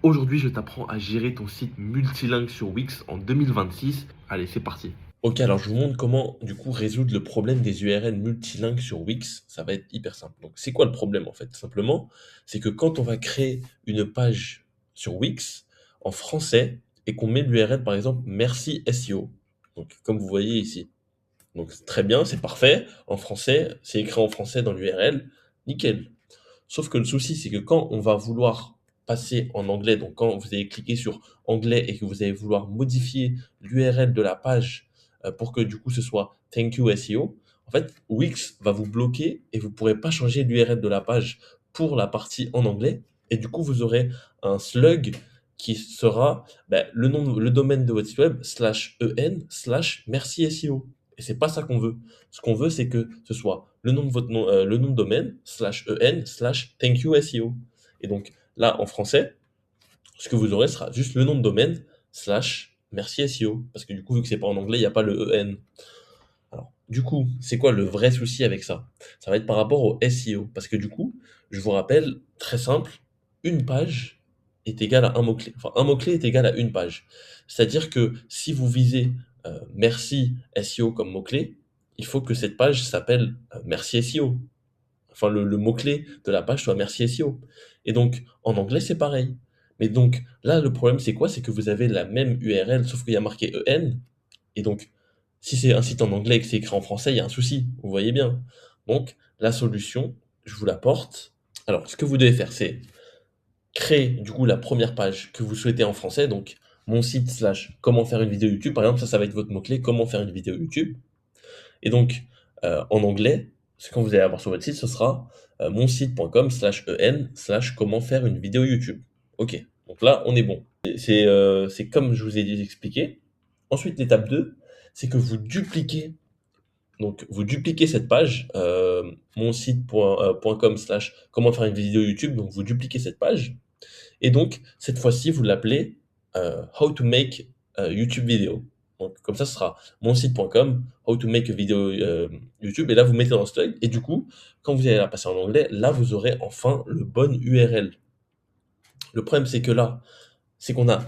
Aujourd'hui, je t'apprends à gérer ton site multilingue sur Wix en 2026. Allez, c'est parti. Ok, alors je vous montre comment du coup résoudre le problème des URL multilingues sur Wix. Ça va être hyper simple. Donc, c'est quoi le problème en fait? Tout simplement, c'est que quand on va créer une page sur Wix en français et qu'on met l'URL par exemple merci SEO. Donc, comme vous voyez ici. Donc, très bien, c'est parfait. En français, c'est écrit en français dans l'URL. Nickel. Sauf que le souci, c'est que quand on va vouloir passer en anglais, donc quand vous allez cliquer sur anglais et que vous allez vouloir modifier l'URL de la page pour que du coup ce soit Thank you SEO, en fait, Wix va vous bloquer et vous ne pourrez pas changer l'URL de la page pour la partie en anglais. Et du coup, vous aurez un slug qui sera le nom, le domaine de votre site web /en/ merci SEO. Et c'est pas ça qu'on veut. Ce qu'on veut, c'est que ce soit le nom de votre nom, le nom de domaine /en/thank you SEO. Et donc là, en français, ce que vous aurez sera juste le nom de domaine /merci SEO. Parce que du coup, vu que c'est pas en anglais, il n'y a pas le en. Alors, du coup, c'est quoi le vrai souci avec ça? Ça va être par rapport au SEO. Parce que du coup, je vous rappelle, très simple, une page est égale à un mot-clé. Enfin, un mot-clé est égal à une page. C'est-à-dire que si vous visez merci SEO comme mot-clé, il faut que cette page s'appelle merci SEO. Enfin, le mot-clé de la page soit merci SEO. Et donc, en anglais, c'est pareil. Mais donc, là, le problème, c'est quoi? C'est que vous avez la même URL, sauf qu'il y a marqué EN, et donc, si c'est un site en anglais et que c'est écrit en français, il y a un souci, vous voyez bien. Donc, la solution, je vous l'apporte. Alors, ce que vous devez faire, c'est créer du coup la première page que vous souhaitez en français, donc mon site comment faire une vidéo YouTube, par exemple, ça va être votre mot-clé, comment faire une vidéo YouTube. Et donc, en anglais, quand vous allez avoir sur votre site, ce sera monsite.com/en/ comment faire une vidéo YouTube. Ok, donc là, on est bon. C'est comme je vous ai expliqué. Ensuite, l'étape 2, c'est que vous dupliquez cette page, monsite.com/ comment faire une vidéo YouTube, donc vous dupliquez cette page, et donc cette fois-ci vous l'appelez how to make a YouTube video. Donc comme ça ce sera monsite.com, how to make a video YouTube, et là vous mettez dans le slug, et du coup quand vous allez la passer en anglais, là vous aurez enfin le bon URL. Le problème c'est que là, c'est qu'on a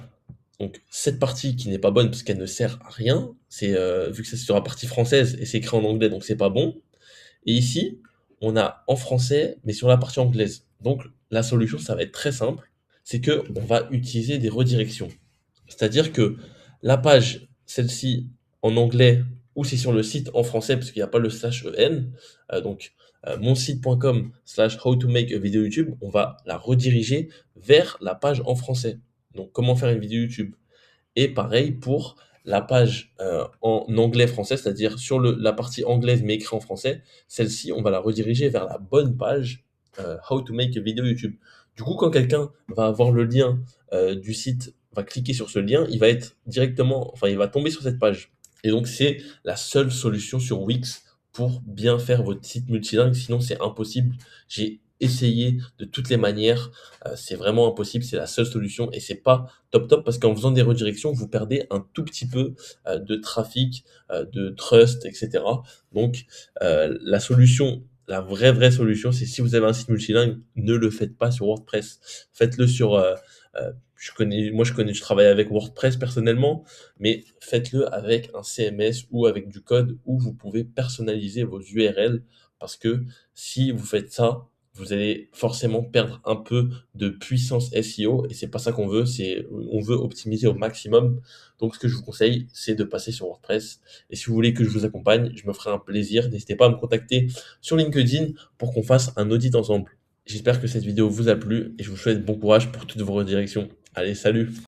donc cette partie qui n'est pas bonne parce qu'elle ne sert à rien, c'est vu que c'est sur la partie française et c'est écrit en anglais, donc c'est pas bon. Et ici, on a en français, mais sur la partie anglaise. Donc la solution, ça va être très simple, c'est que on va utiliser des redirections. C'est-à-dire que la page, celle-ci, en anglais, ou c'est sur le site en français, parce qu'il n'y a pas le /en, donc monsite.com/ how to make a video YouTube, on va la rediriger vers la page en français. Donc comment faire une vidéo YouTube. Et pareil pour la page en anglais-français, c'est-à-dire sur la partie anglaise mais écrite en français, celle-ci, on va la rediriger vers la bonne page How to make a video YouTube. Du coup, quand quelqu'un va avoir le lien du site, va cliquer sur ce lien, il va être directement, enfin, il va tomber sur cette page. Et donc, c'est la seule solution sur Wix pour bien faire votre site multilingue, sinon c'est impossible. J'ai essayé de toutes les manières, c'est vraiment impossible, c'est la seule solution et c'est pas top top parce qu'en faisant des redirections, vous perdez un tout petit peu de trafic, de trust, etc. Donc, la solution, la vraie solution, c'est si vous avez un site multilingue, ne le faites pas sur WordPress. Faites-le sur. Je travaille avec WordPress personnellement, mais faites-le avec un CMS ou avec du code où vous pouvez personnaliser vos URL parce que si vous faites ça, vous allez forcément perdre un peu de puissance SEO et c'est pas ça qu'on veut, on veut optimiser au maximum. Donc ce que je vous conseille, c'est de passer sur WordPress. Et si vous voulez que je vous accompagne, je me ferai un plaisir. N'hésitez pas à me contacter sur LinkedIn pour qu'on fasse un audit ensemble. J'espère que cette vidéo vous a plu et je vous souhaite bon courage pour toutes vos redirections. Allez, salut!